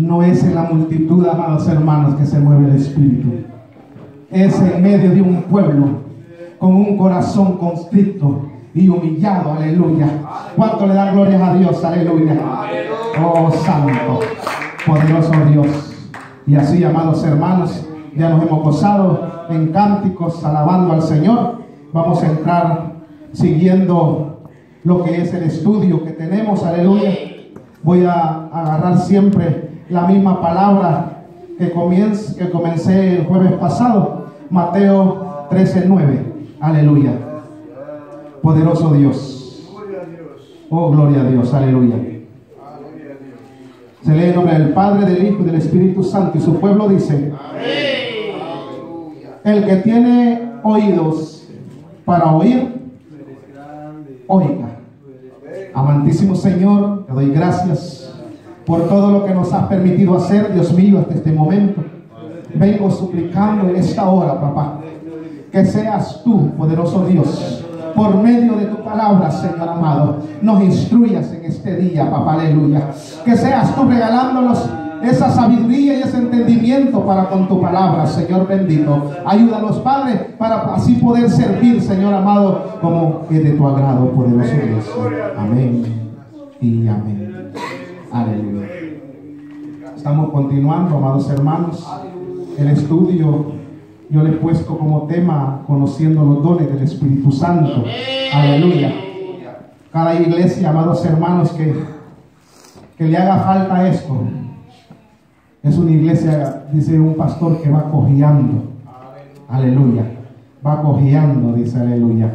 no es en la multitud, amados hermanos, que se mueve el Espíritu. Es en medio de un pueblo con un corazón constricto y humillado. Aleluya. ¿Cuánto le dan gloria a Dios? Aleluya. Oh, santo, poderoso Dios. Y así, amados hermanos, ya nos hemos gozado en cánticos alabando al Señor. Vamos a entrar siguiendo lo que es el estudio que tenemos. Aleluya. Voy a agarrar siempre la misma palabra que comencé el jueves pasado, Mateo 13:9. Aleluya. Poderoso Dios. Oh, gloria a Dios. Aleluya. Se lee en nombre del Padre, del Hijo y del Espíritu Santo, y su pueblo dice: el que tiene oídos para oír, oiga. Amantísimo Señor, te doy gracias por todo lo que nos has permitido hacer, Dios mío, hasta este momento. Vengo suplicando en esta hora, papá, que seas tú, poderoso Dios, por medio de tu palabra, Señor amado, nos instruyas en este día, papá, aleluya. Que seas tú regalándonos esa sabiduría y ese entendimiento para con tu palabra, Señor bendito. Ayúdanos, Padre, para así poder servir, Señor amado, como es de tu agrado, poderoso Dios. Amén y amén. Aleluya. Estamos continuando, amados hermanos, el estudio. Yo le he puesto como tema conociendo los dones del Espíritu Santo. Aleluya. Cada iglesia, amados hermanos, que le haga falta esto, es una iglesia, dice un pastor, que va cojeando. Aleluya. Va cojeando, dice, aleluya.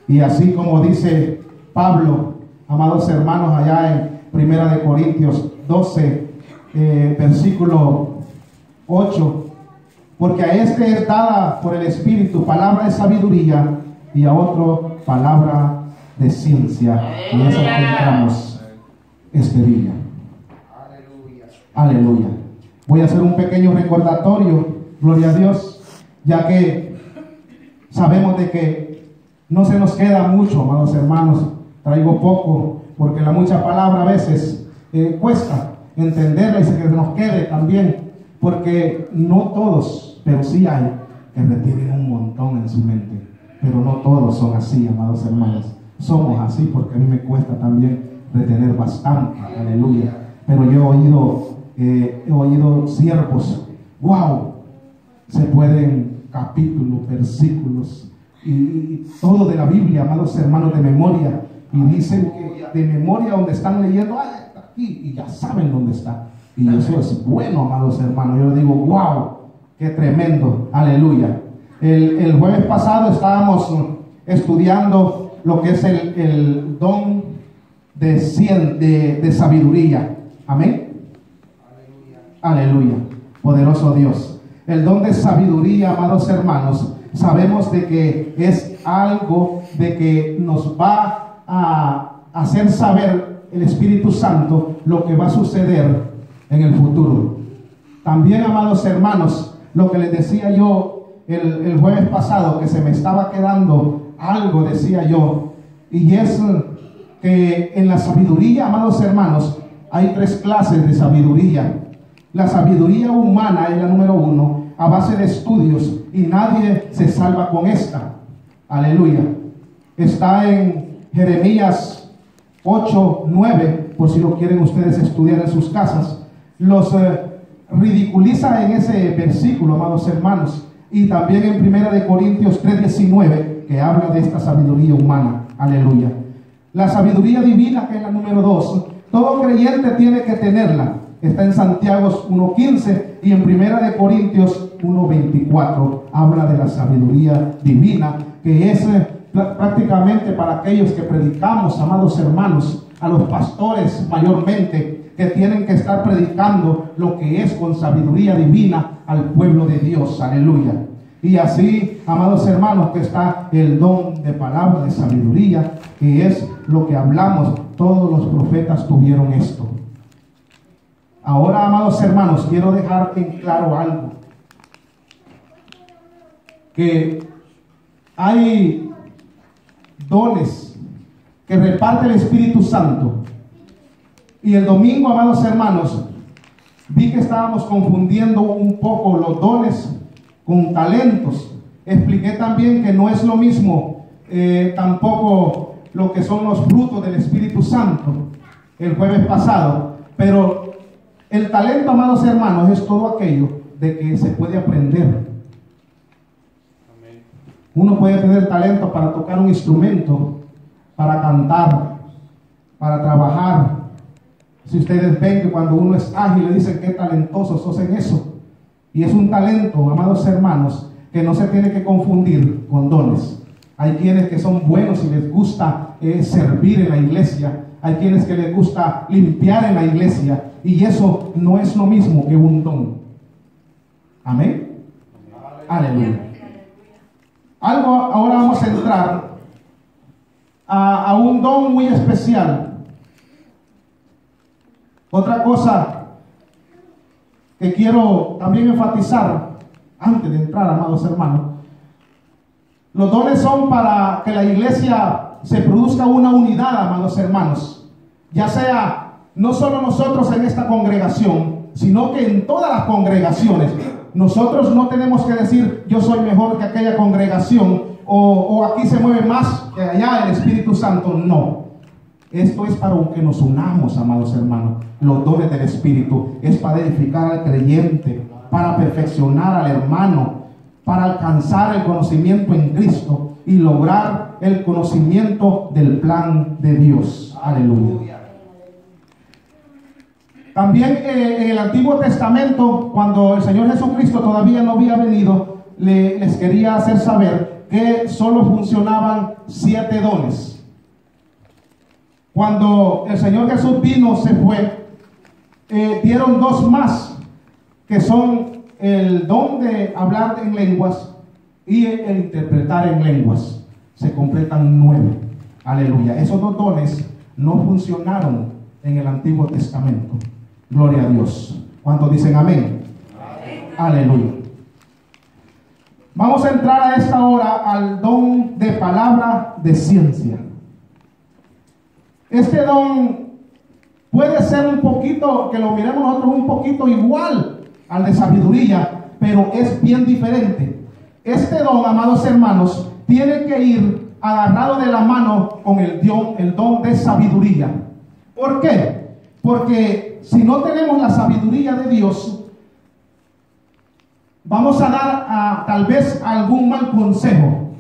Y así como dice Pablo, amados hermanos, allá en 1 Corintios 12, versículo 8, porque a este es dada por el Espíritu palabra de sabiduría, y a otro palabra de ciencia, y eso encontramos este día. Aleluya. Voy a hacer un pequeño recordatorio, gloria a Dios, ya que sabemos de que no se nos queda mucho, amados hermanos. Traigo poco, porque la mucha palabra a veces cuesta entenderla y se nos quede también, porque no todos, pero sí hay que retienen un montón en su mente, pero no todos son así, amados hermanos. Somos así porque a mí me cuesta también retener bastante, aleluya. Pero yo he oído siervos, wow, se pueden capítulos, versículos y todo de la Biblia, amados hermanos, de memoria, y dicen que de memoria donde están leyendo, está aquí, y ya saben dónde está. Y eso es bueno, amados hermanos. Yo digo, wow, qué tremendo, aleluya. El jueves pasado estábamos estudiando lo que es el don de sabiduría. Amén. Aleluya. Poderoso Dios. El don de sabiduría, amados hermanos, sabemos de que es algo de que nos va a hacer saber el Espíritu Santo lo que va a suceder en el futuro. También, amados hermanos, lo que les decía yo el jueves pasado, que se me estaba quedando algo, decía yo, y es que en la sabiduría, amados hermanos, hay 3 clases de sabiduría. La sabiduría humana es la número 1, a base de estudios, y nadie se salva con esta. Aleluya. Está en Jeremías 8:9, por si lo quieren ustedes estudiar en sus casas. Los ridiculiza en ese versículo, amados hermanos, y también en 1 Corintios 3:19, que habla de esta sabiduría humana. Aleluya. La sabiduría divina, que es la número 2, todo creyente tiene que tenerla. Está en Santiago 1:15 y en 1 Corintios 1:24 habla de la sabiduría divina, que es prácticamente para aquellos que predicamos, amados hermanos, a los pastores mayormente, que tienen que estar predicando lo que es con sabiduría divina al pueblo de Dios. Aleluya. Y así, amados hermanos, que está el don de palabra de sabiduría, que es lo que hablamos. Todos los profetas tuvieron esto. Ahora, amados hermanos, quiero dejar en claro algo, que hay dones que reparte el Espíritu Santo, y el domingo, amados hermanos, vi que estábamos confundiendo un poco los dones con talentos. Expliqué también que no es lo mismo tampoco lo que son los frutos del Espíritu Santo el jueves pasado. Pero el talento, amados hermanos, es todo aquello de que se puede aprender. Uno puede tener talento para tocar un instrumento, para cantar, para trabajar. Si ustedes ven que cuando uno es ágil le dicen qué talentoso sos en eso. Y es un talento, amados hermanos, que no se tiene que confundir con dones. Hay quienes que son buenos y les gusta servir en la iglesia. Hay quienes que les gusta limpiar en la iglesia. Y eso no es lo mismo que un don. Amén. Aleluya. Ahora vamos a entrar a un don muy especial. Otra cosa que quiero también enfatizar antes de entrar, amados hermanos, los dones son para que la iglesia se produzca una unidad, amados hermanos, ya sea no solo nosotros en esta congregación, sino que en todas las congregaciones. Nosotros no tenemos que decir yo soy mejor que aquella congregación o aquí se mueve más que allá el Espíritu Santo. No, esto es para que nos unamos, amados hermanos. Los dones del Espíritu es para edificar al creyente, para perfeccionar al hermano, para alcanzar el conocimiento en Cristo y lograr el conocimiento del plan de Dios. Aleluya. También en el Antiguo Testamento, cuando el Señor Jesucristo todavía no había venido, les quería hacer saber que solo funcionaban 7 dones. Cuando el Señor Jesús vino, se fue, dieron 2 más, que son el don de hablar en lenguas y el interpretar en lenguas. Se completan 9. Aleluya. Esos 2 dones no funcionaron en el Antiguo Testamento. Gloria a Dios. ¿Cuántos dicen amén? Amén. Aleluya. Vamos a entrar a esta hora al don de palabra de ciencia. Este don puede ser un poquito, que lo miremos nosotros un poquito igual al de sabiduría, pero es bien diferente. Este don, amados hermanos, tiene que ir agarrado de la mano con el don de sabiduría. ¿Por qué? Porque si no tenemos la sabiduría de Dios, vamos a dar tal vez algún mal consejo.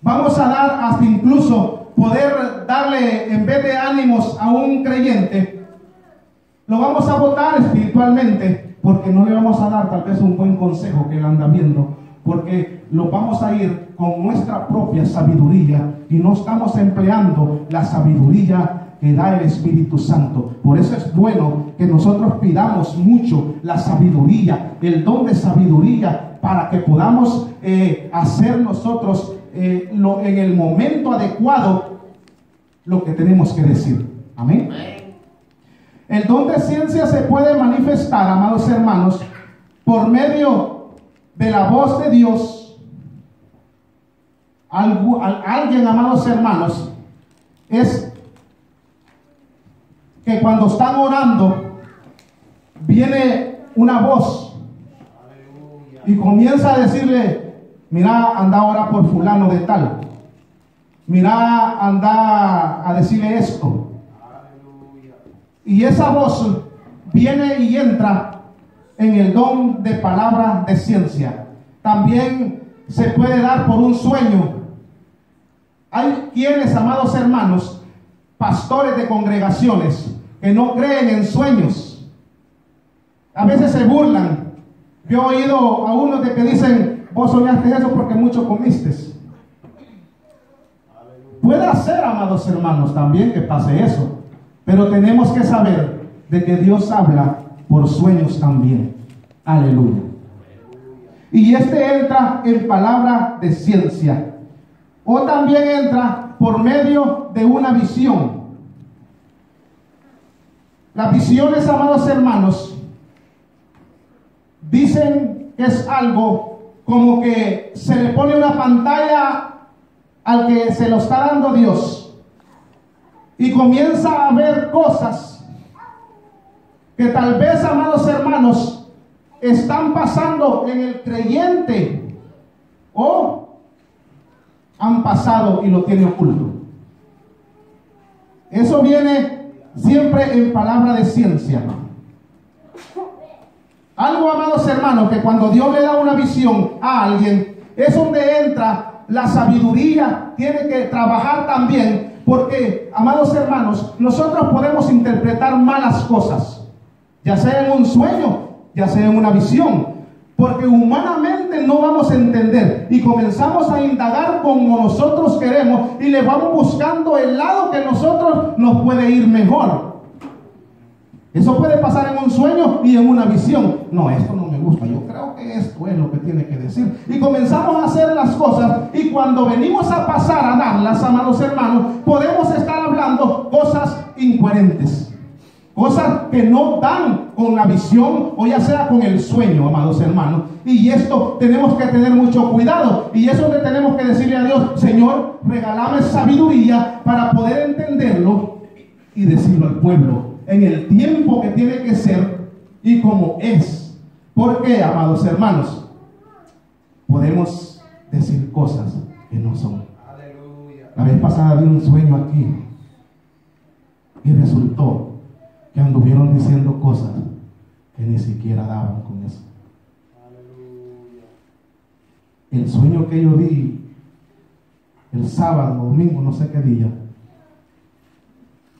Vamos a dar hasta incluso poder darle, en vez de ánimos a un creyente, lo vamos a botar espiritualmente, porque no le vamos a dar tal vez un buen consejo que él anda viendo, porque lo vamos a ir con nuestra propia sabiduría y no estamos empleando la sabiduría que da el Espíritu Santo. Por eso es bueno que nosotros pidamos mucho la sabiduría, el don de sabiduría, para que podamos hacer nosotros en el momento adecuado lo que tenemos que decir. Amén. El don de ciencia se puede manifestar, amados hermanos, por medio de la voz de Dios. Alguien, amados hermanos, es que cuando están orando viene una voz y comienza a decirle: mira, anda ahora por fulano de tal, mira, anda a decirle esto. Y esa voz viene y entra en el don de palabra de ciencia. También se puede dar por un sueño. Hay quienes, amados hermanos, pastores de congregaciones, que no creen en sueños. A veces se burlan. Yo he oído a unos de que dicen: vos soñaste eso porque mucho comiste. Puede ser, amados hermanos, también que pase eso, pero tenemos que saber de que Dios habla por sueños también. Aleluya. Y este entra en palabra de ciencia, o también entra por medio de una visión. Las visiones, amados hermanos, dicen que es algo como que se le pone una pantalla al que se lo está dando Dios y comienza a ver cosas que tal vez, amados hermanos, están pasando en el creyente o han pasado y lo tiene oculto. Eso viene siempre en palabra de ciencia. Algo, amados hermanos, que cuando Dios le da una visión a alguien, es donde entra la sabiduría. Tiene que trabajar también, porque, amados hermanos, nosotros podemos interpretar malas cosas, ya sea en un sueño, ya sea en una visión, porque humanamente no vamos a entender y comenzamos a indagar como nosotros queremos y le vamos buscando el lado que nosotros nos puede ir mejor. Eso puede pasar en un sueño y en una visión. No, esto no me gusta, yo creo que esto es lo que tiene que decir. Y comenzamos a hacer las cosas, y cuando venimos a pasar a darlas, amados hermanos, podemos estar hablando cosas incoherentes, cosas que no dan con la visión o ya sea con el sueño, amados hermanos. Y esto tenemos que tener mucho cuidado, y eso le tenemos que decirle a Dios: Señor, regálame sabiduría para poder entenderlo y decirlo al pueblo en el tiempo que tiene que ser y como es. Porque, amados hermanos, podemos decir cosas que no son. Aleluya. La vez pasada di un sueño aquí y resultó que anduvieron diciendo cosas que ni siquiera daban con eso. Aleluya. El sueño que yo di el sábado, domingo, no sé qué día,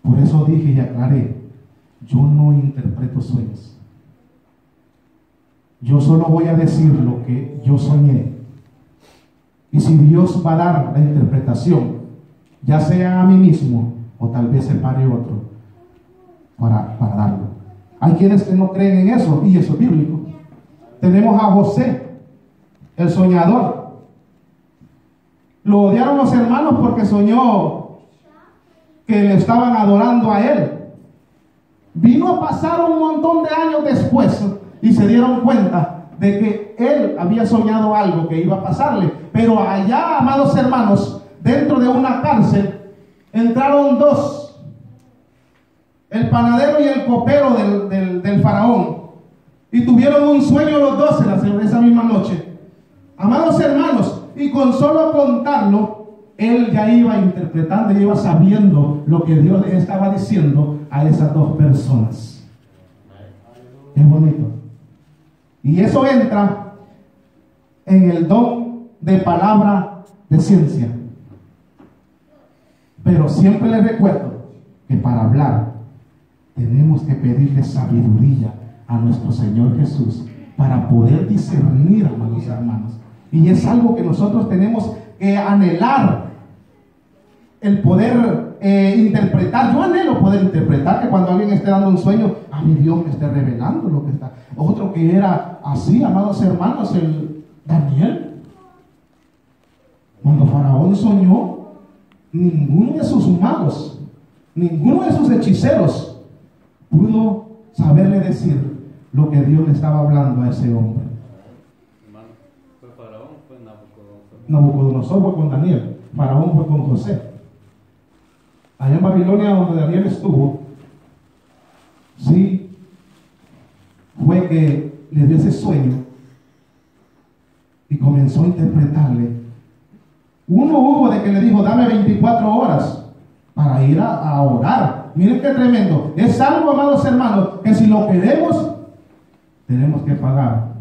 por eso dije y aclaré: yo no interpreto sueños. Yo solo voy a decir lo que yo soñé. Y si Dios va a dar la interpretación, ya sea a mí mismo o tal vez separe otro para darlo. Hay quienes que no creen en eso, y eso es bíblico. Tenemos a José, el soñador. Lo odiaron los hermanos porque soñó que le estaban adorando a él. Vino a pasar un montón de años después y se dieron cuenta de que él había soñado algo que iba a pasarle. Pero allá, amados hermanos, dentro de una cárcel, entraron dos: el panadero y el copero del faraón, y tuvieron un sueño los dos en esa misma noche, amados hermanos. Y con solo contarlo, él ya iba interpretando y iba sabiendo lo que Dios le estaba diciendo a esas dos personas. Es bonito. Y eso entra en el don de palabra de ciencia. Pero siempre les recuerdo que para hablar tenemos que pedirle sabiduría a nuestro Señor Jesús para poder discernir, amados hermanos. Y es algo que nosotros tenemos que anhelar, el poder interpretar. Yo anhelo poder interpretar, que cuando alguien esté dando un sueño, a mi Dios me esté revelando lo que está. Otro que era así, amados hermanos, el Daniel. Cuando Faraón soñó, ninguno de sus magos, ninguno de sus hechiceros pudo saberle decir lo que Dios le estaba hablando a ese hombre. Hermano, ¿fue Faraón o fue Nabucodonosor? Nabucodonosor fue con Daniel, Faraón fue con José. Allá en Babilonia, donde Daniel estuvo, sí fue que le dio ese sueño y comenzó a interpretarle. Uno hubo de que le dijo: dame 24 horas para ir a orar. Miren qué tremendo. Es algo, amados hermanos, que si lo queremos, tenemos que pagar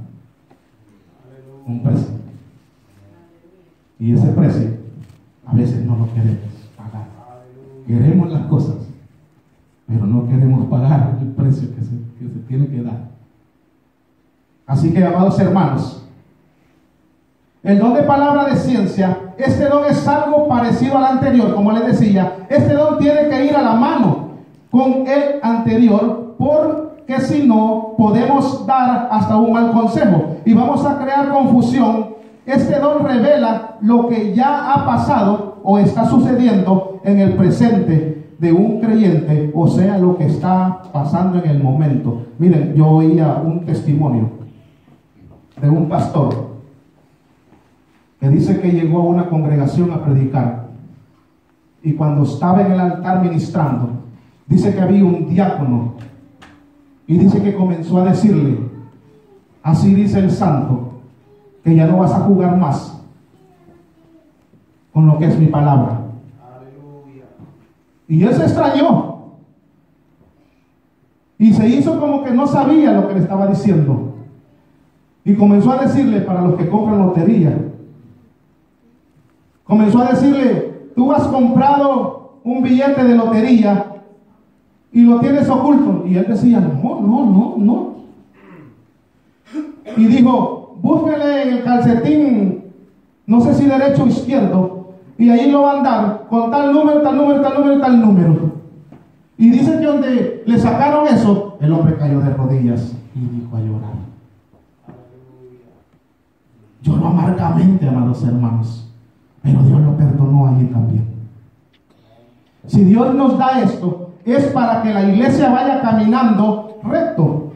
un precio. Y ese precio a veces no lo queremos pagar. Queremos las cosas, pero no queremos pagar el precio que se tiene que dar. Así que, amados hermanos, el don de palabra de ciencia, este don es algo parecido al anterior. Como les decía, este don tiene que ir a la mano con el anterior, porque si no, podemos dar hasta un mal consejo y vamos a crear confusión. Este don revela lo que ya ha pasado o está sucediendo en el presente de un creyente, o sea, lo que está pasando en el momento. Miren, yo oía un testimonio de un pastor que dice que llegó a una congregación a predicar, y cuando estaba en el altar ministrando, dice que había un diácono Y dice que comenzó a decirle: así dice el santo, que ya no vas a jugar más con lo que es mi palabra. Aleluya. Y él se extrañó y se hizo como que no sabía lo que le estaba diciendo, y comenzó a decirle, para los que compran lotería, comenzó a decirle: tú has comprado un billete de lotería y lo tienes oculto. Y él decía: no. Y dijo: búsquele en el calcetín, no sé si derecho o izquierdo, y ahí lo van a dar con tal número, tal número, tal número, tal número. Y dice que donde le sacaron eso, el hombre cayó de rodillas y dijo a llorar. Lloró amargamente, amados hermanos, pero Dios lo perdonó allí también. Si Dios nos da esto, es para que la iglesia vaya caminando recto.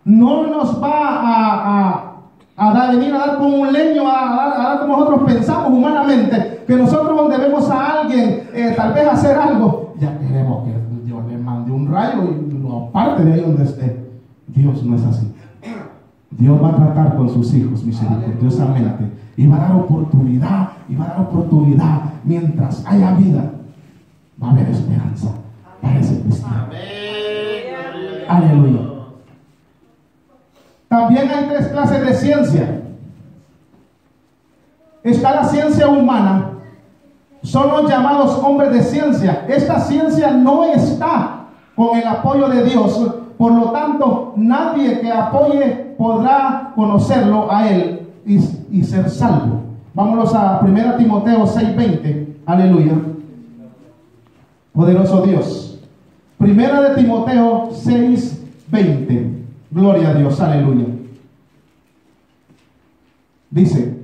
No nos va a venir a dar con un leño, a dar como nosotros pensamos humanamente, que nosotros donde vemos a alguien tal vez hacer algo, ya queremos que Dios le mande un rayo y lo aparte de ahí donde esté. Dios no es así. Dios va a tratar con sus hijos misericordiosamente y va a dar oportunidad, mientras haya vida. Va a haber esperanza para ese cristiano. Aleluya. También hay 3 clases de ciencia. Está la ciencia humana. Son los llamados hombres de ciencia. Esta ciencia no está con el apoyo de Dios. Por lo tanto, nadie que apoye podrá conocerlo a Él y ser salvo. Vámonos a 1 Timoteo 6:20. Aleluya. Poderoso Dios. 1 de Timoteo 6:20. Gloria a Dios, aleluya. Dice: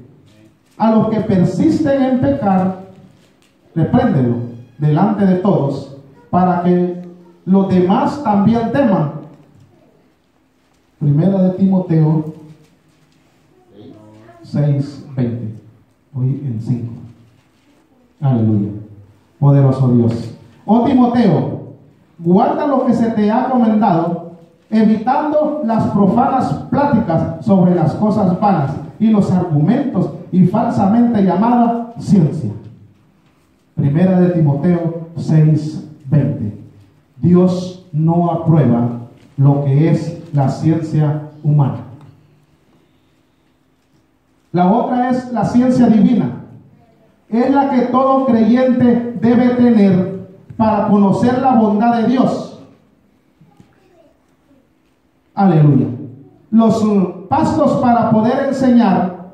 a los que persisten en pecar, repréndelo delante de todos, para que los demás también teman. 1 de Timoteo 6:20. Hoy en 5. Aleluya. Poderoso Dios. Oh Timoteo, guarda lo que se te ha comendado, evitando las profanas pláticas sobre las cosas vanas y los argumentos y falsamente llamada ciencia. 1 de Timoteo 6:20. Dios no aprueba lo que es la ciencia humana. La otra es la ciencia divina. Es la que todo creyente debe tener para conocer la bondad de Dios. Aleluya. Los pastores para poder enseñar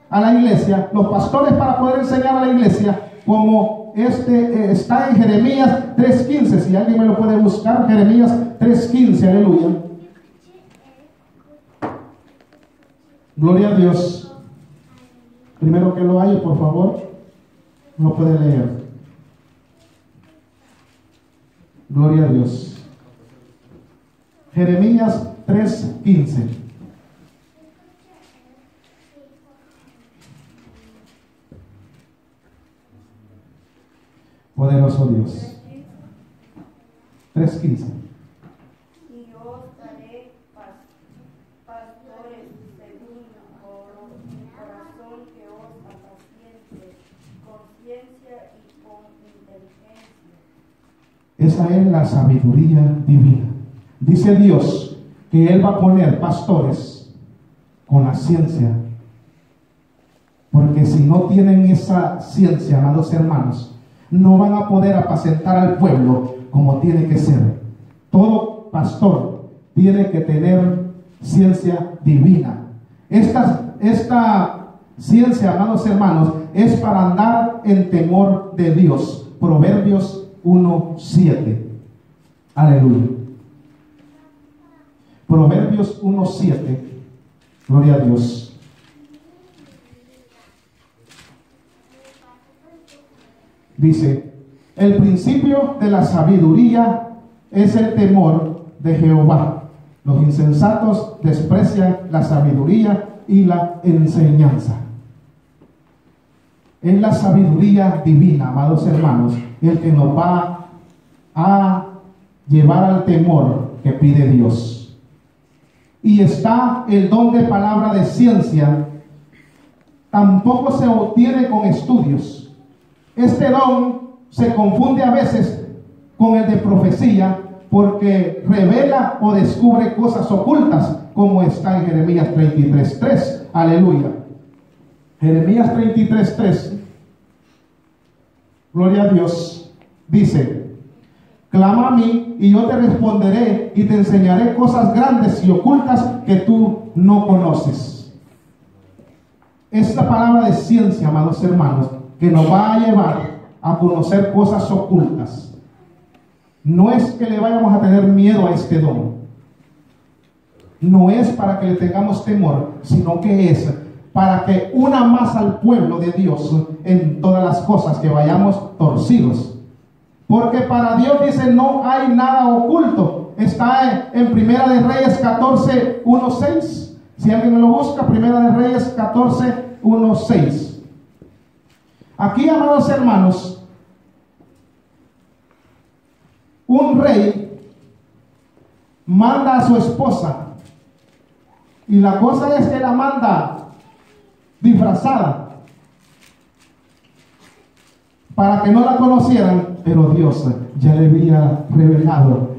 a la iglesia, los pastores para poder enseñar a la iglesia, como está en Jeremías 3:15, si alguien me lo puede buscar, Jeremías 3:15, aleluya. Gloria a Dios. Primero que lo haya, por favor, lo puede leer. Gloria a Dios. Jeremías 3:15. Poderoso Dios. 3:15. Y os daré pastores según mi corazón, que os apaciente con ciencia y con inteligencia. Esa es la sabiduría divina. Dice Dios que Él va a poner pastores con la ciencia, porque si no tienen esa ciencia, amados hermanos, no van a poder apacentar al pueblo como tiene que ser. Todo pastor tiene que tener ciencia divina. Esta ciencia, amados hermanos, es para andar en temor de Dios. Proverbios 1:7. Aleluya. Proverbios 1:7. Gloria a Dios. Dice: el principio de la sabiduría es el temor de Jehová. Los insensatos desprecian la sabiduría y la enseñanza. Es la sabiduría divina, amados hermanos, el que nos va a llevar al temor que pide Dios. y está el don de palabra de ciencia, tampoco se obtiene con estudios. Este don se confunde a veces con el de profecía, porque revela o descubre cosas ocultas, como está en Jeremías 33:3. Aleluya. Jeremías 33:3. Gloria a Dios. Dice: clama a mí y yo te responderé y te enseñaré cosas grandes y ocultas que tú no conoces. Esta palabra de ciencia, amados hermanos, que nos va a llevar a conocer cosas ocultas. No es que le vayamos a tener miedo a este don. No es para que le tengamos temor, sino que es para que una más al pueblo de Dios en todas las cosas que vayamos torcidos. Porque para Dios, dice, no hay nada oculto. Está en Primera de Reyes 14:1-6. Si alguien me lo busca, Primera de Reyes 14:1-6. Aquí, amados hermanos, un rey manda a su esposa, y la cosa es que la manda disfrazada para que no la conocieran, pero Dios ya le había revelado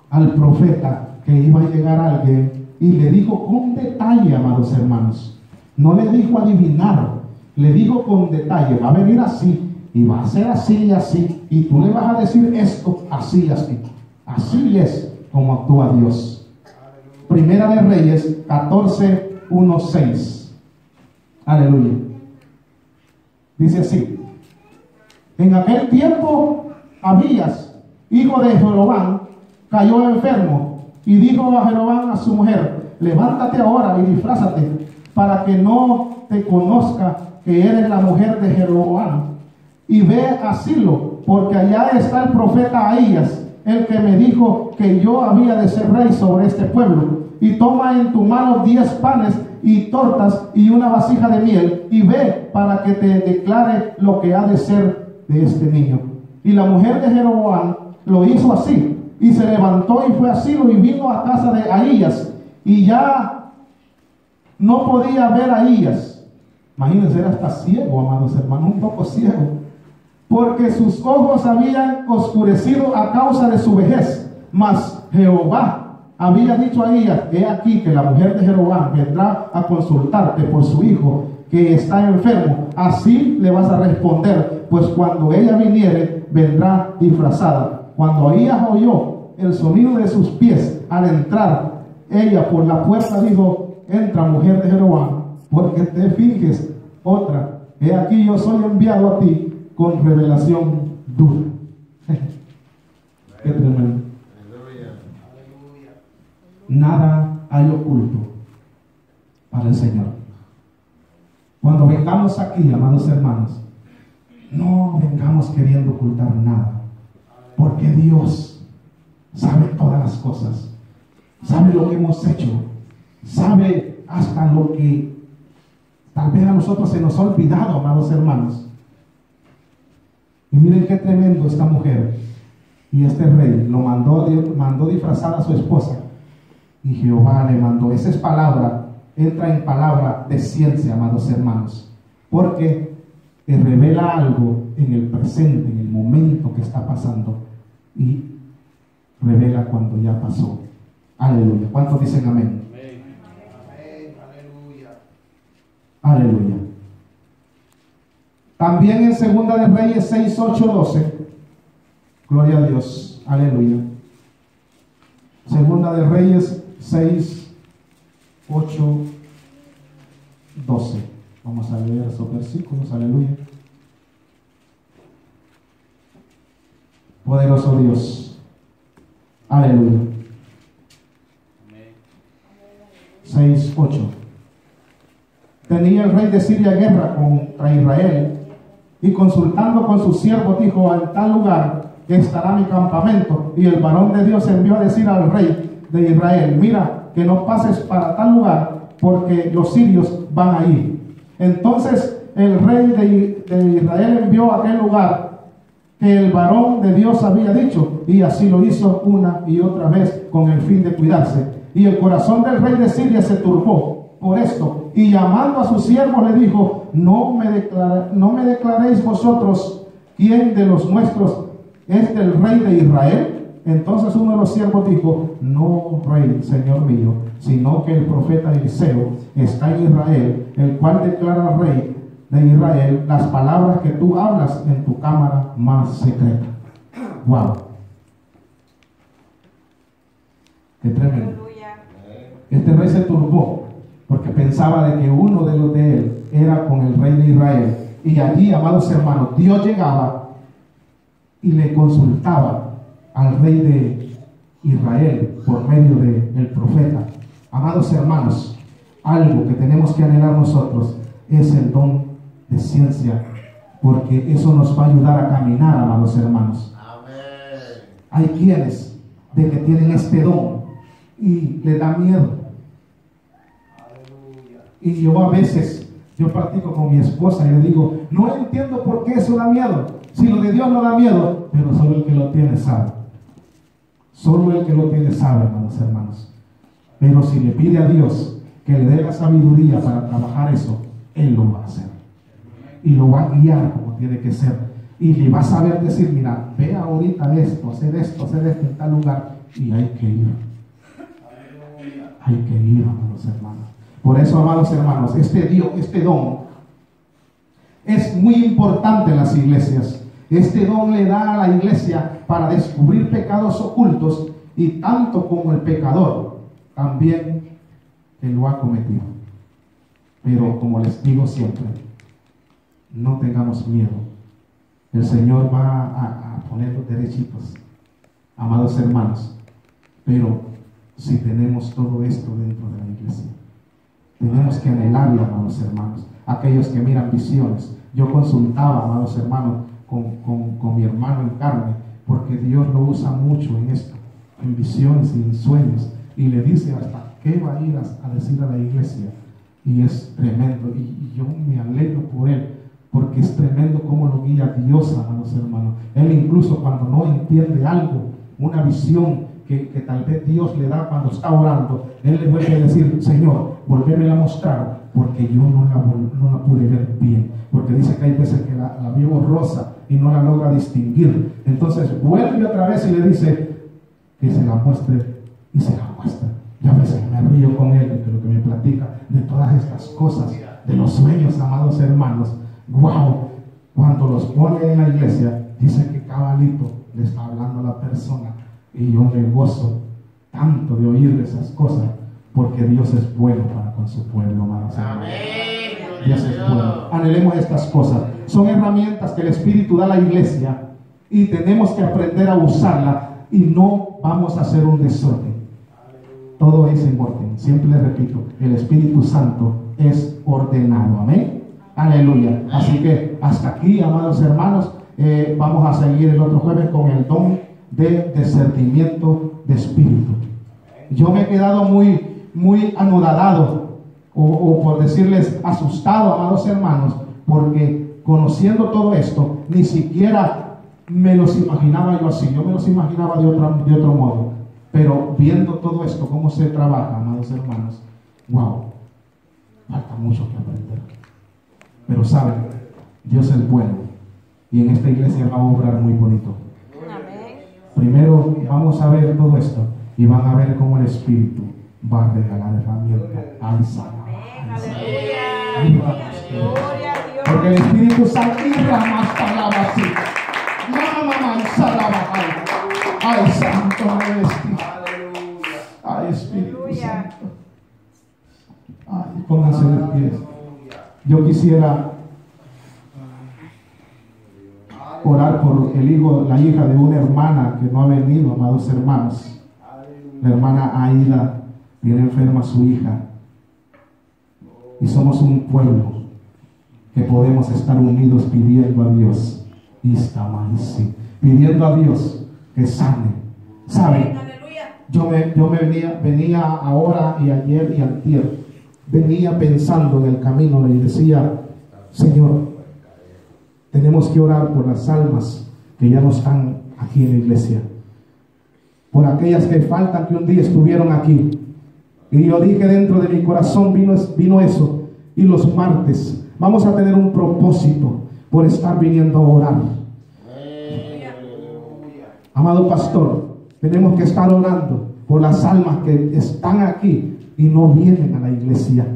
al profeta que iba a llegar alguien, y le dijo con detalle, amados hermanos. No le dijo adivinar, le dijo con detalle: va a venir así, y va a ser así y así, y tú le vas a decir esto así y así. Así es como actúa Dios. Primera de Reyes 14:1-6. Aleluya. Dice así: en aquel tiempo Abías, hijo de Jeroboam, cayó enfermo, y dijo a Jeroboam a su mujer: levántate ahora y disfrázate, para que no te conozca que eres la mujer de Jeroboam, y ve a Silo, porque allá está el profeta Ahías, el que me dijo que yo había de ser rey sobre este pueblo. Y toma en tu mano 10 panes y tortas y una vasija de miel, y ve para que te declare lo que ha de ser de este niño. Y la mujer de Jeroboam lo hizo así, y se levantó y fue a Silo, y vino a casa de Ahías, y ya no podía ver a Ahías. Imagínense, era hasta ciego, amados hermanos, un poco ciego, porque sus ojos habían oscurecido a causa de su vejez. Mas Jehová había dicho a ella: he aquí que la mujer de Jeroboam vendrá a consultarte por su hijo que está enfermo. Así le vas a responder, pues cuando ella viniere, vendrá disfrazada. Cuando Ahías oyó el sonido de sus pies al entrar ella por la puerta, dijo: entra, mujer de Jeroboam, porque te finges otra. He aquí yo soy enviado a ti con revelación dura. Qué tremendo. Nada hay oculto para el Señor. Cuando vengamos aquí, amados hermanos, no vengamos queriendo ocultar nada, porque Dios sabe todas las cosas, sabe lo que hemos hecho, sabe hasta lo que tal vez a nosotros se nos ha olvidado, amados hermanos. Y miren qué tremendo esta mujer. Y este rey lo mandó disfrazada a su esposa, y Jehová le mandó. Esa es palabra, entra en palabra de ciencia, amados hermanos, porque te revela algo en el presente, en el momento que está pasando, y revela cuando ya pasó. Aleluya. ¿Cuántos dicen amén? Amén. Aleluya. Aleluya. También en Segunda de Reyes 6:8-12. Gloria a Dios. Aleluya. Segunda de Reyes 6:8-12. Vamos a leer esos versículos. Aleluya. Poderoso Dios. Aleluya. 6:8. Tenía el rey de Siria guerra contra Israel, y consultando con sus siervos dijo: en tal lugar estará mi campamento. Y el varón de Dios envió a decir al rey de Israel: mira que no pases para tal lugar, porque los sirios van a ir. Entonces el rey de Israel envió a aquel lugar que el varón de Dios había dicho, y así lo hizo una y otra vez con el fin de cuidarse. Y el corazón del rey de Siria se turbó por esto, y llamando a sus siervos le dijo: no me declaréis vosotros quién de los nuestros es del rey de Israel. Entonces uno de los siervos dijo: no, rey, señor mío, sino que el profeta Eliseo está en Israel, el cual declara al rey de Israel las palabras que tú hablas en tu cámara más secreta. Wow, qué tremendo. Este rey se turbó porque pensaba de que uno de los de él era con el rey de Israel. Y allí, amados hermanos, Dios llegaba y le consultaba al rey de Israel por medio del profeta. Amados hermanos, algo que tenemos que anhelar nosotros es el don de ciencia, porque eso nos va a ayudar a caminar, amados hermanos. Amén. Hay quienes de que tienen este don y le da miedo. Aleluya. Y yo a veces, yo platico con mi esposa y le digo: no entiendo por qué eso da miedo. Si lo de Dios no da miedo, pero solo el que lo tiene sabe. Solo el que lo tiene sabe, amados hermanos. Pero si le pide a Dios que le dé la sabiduría para trabajar eso, Él lo va a hacer. Y lo va a guiar como tiene que ser. Y le va a saber decir: mira, ve ahorita esto, hacer esto en tal lugar. Y hay que ir. Hay que ir, amados hermanos. Por eso, amados hermanos, este don es muy importante en las iglesias. Este don le da a la iglesia para descubrir pecados ocultos, y tanto como el pecador también que lo ha cometido. Pero como les digo siempre, no tengamos miedo. El Señor va a poner los derechitos, amados hermanos. Pero si tenemos todo esto dentro de la iglesia, tenemos que anhelarlo, amados hermanos. Aquellos que miran visiones, yo consultaba, amados hermanos, con mi hermano en carne, porque Dios lo usa mucho en esto, en visiones y en sueños, y le dice hasta qué va a ir a decir a la iglesia. Y es tremendo, y yo me alegro por él, porque es tremendo cómo lo guía Dios, amados hermanos. Él incluso cuando no entiende algo, una visión que tal vez Dios le da cuando está orando, él le vuelve a decir: Señor, volvémela a mostrar, porque yo no la pude ver bien, porque dice que hay veces que la veo borrosa y no la logra distinguir. Entonces vuelve otra vez y le dice que se la muestre, y se la muestra. Y a veces me río con él de lo que me platica, de todas estas cosas, de los sueños, amados hermanos. Wow, cuando los pone en la iglesia, dice que cabalito le está hablando a la persona, y yo me gozo tanto de oír esas cosas, porque Dios es bueno para con su pueblo, amados hermanos. Dios es bueno. Anhelemos estas cosas. Son herramientas que el Espíritu da a la iglesia, y tenemos que aprender a usarla, y no vamos a hacer un desorden. Todo es en orden. Siempre les repito, el Espíritu Santo es ordenado. Amén. Aleluya. Así que hasta aquí, amados hermanos, vamos a seguir el otro jueves con el don de discernimiento de espíritu. Yo me he quedado muy anodadado, o por decirles asustado, amados hermanos, porque conociendo todo esto, ni siquiera me los imaginaba yo así. Yo me los imaginaba de otro modo. Pero viendo todo esto, cómo se trabaja, amados hermanos, wow, falta mucho que aprender. Pero saben, Dios es bueno, y en esta iglesia va a obrar muy bonito. Primero vamos a ver todo esto, y van a ver cómo el Espíritu va a regalar herramientas. Ay, porque el Espíritu Santo irá más palabras así. Ay, santo eres. Ay, Espíritu Santo. Ay, pónganse de pie. Yo quisiera orar por el hijo, la hija de una hermana que no ha venido, amados hermanos. La hermana Aida tiene enferma a su hija, y somos un pueblo que podemos estar unidos pidiendo a Dios, pidiendo a Dios que sane. ¿Saben? Yo venía ahora y ayer y antier, venía pensando en el camino y decía: Señor, tenemos que orar por las almas que ya no están aquí en la iglesia, por aquellas que faltan, que un día estuvieron aquí, Y yo dije dentro de mi corazón, vino eso. Y los martes vamos a tener un propósito por estar viniendo a orar. Amado pastor, tenemos que estar orando por las almas que están aquí y no vienen a la iglesia,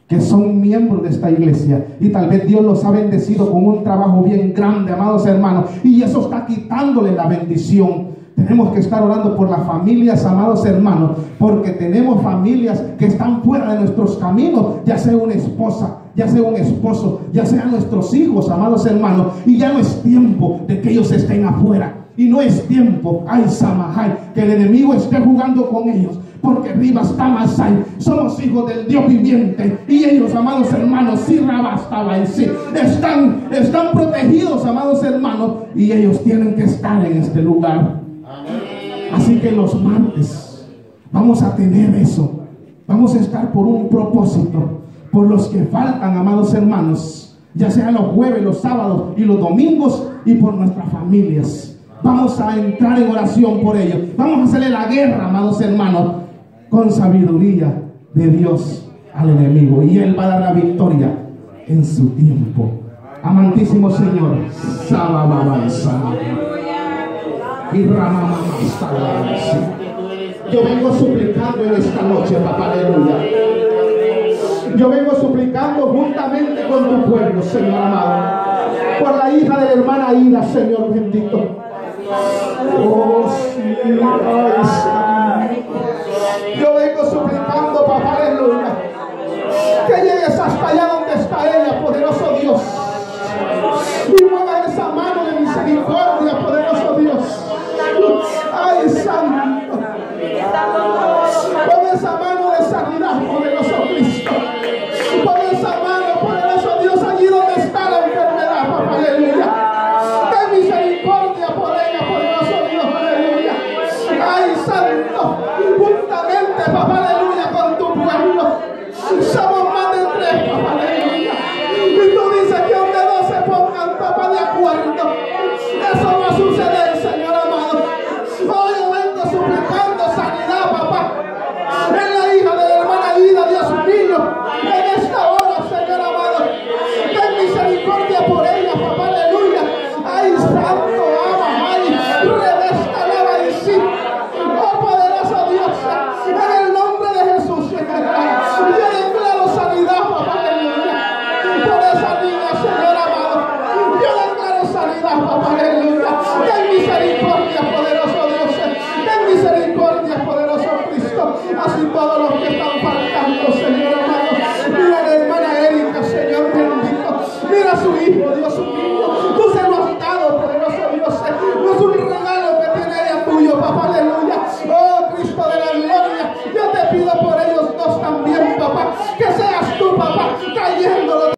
que son miembros de esta iglesia, y tal vez Dios los ha bendecido con un trabajo bien grande, amados hermanos, y eso está quitándole la bendición. Tenemos que estar orando por las familias, amados hermanos, porque tenemos familias que están fuera de nuestros caminos, ya sea una esposa, ya sea un esposo, ya sean nuestros hijos, amados hermanos, y ya no es tiempo de que ellos estén afuera. Y no es tiempo, ay Samahai, que el enemigo esté jugando con ellos, porque Ribas Tamasai, somos hijos del Dios viviente, y ellos, amados hermanos, si Rabastaba en sí, están protegidos, amados hermanos, y ellos tienen que estar en este lugar. Así que los martes vamos a tener eso, vamos a estar por un propósito, por los que faltan, amados hermanos, ya sea los jueves, los sábados y los domingos, y por nuestras familias. Vamos a entrar en oración por ellos. Vamos a hacerle la guerra, amados hermanos, con sabiduría de Dios al enemigo. Y Él va a dar la victoria en su tiempo. Amantísimo Señor. Yo vengo suplicando en esta noche, papá, aleluya. Yo vengo suplicando juntamente con tu pueblo, Señor amado, por la hija de la hermana Ida, Señor bendito. Oh, sí, yo vengo suplicando, papá, aleluya, que llegues hasta allá donde está ella, poderoso Dios, y mueva esa mano de misericordia, poderoso Dios. Ay, santo, pon esa mano de sanidad, poderoso Cristo. Pon esa mano, poderoso Dios, allí donde está la enfermedad, papá, aleluya. Ten misericordia por ella, poderoso Dios, aleluya. Ay, santo, juntamente, papá, aleluya, con tu pueblo. Somos más de tres, papá, aleluya. Y tú dices que donde dos se pongan, papá, de acuerdo, eso va a suceder, Señor amado. Hoy yo vengo suplicando sanidad, papá, en la hija de la hermana Ida, Dios mío, en esta hora, Señor amado. Ten misericordia por ella, papá, aleluya. Ay, santo, ama, ay, revéstalaba en sí. Oh, poderoso Dios, en el nombre de Jesús, yo declaro sanidad, papá, aleluya, por esa niña, Señor amado. Yo declaro sanidad, papá, aleluya. Ten misericordia, poderoso Dios. Ten misericordia, poderoso Cristo. Así todos los que están faltando, Señor amado. Mira a la hermana Erika, Señor bendito. Mira a su hijo, Dios mío. Tú se lo has dado, poderoso Dios. No es un regalo que tiene ella tuyo, papá, aleluya. Oh, Cristo de la gloria. Yo te pido por ellos dos también, papá. Que seas tú, papá,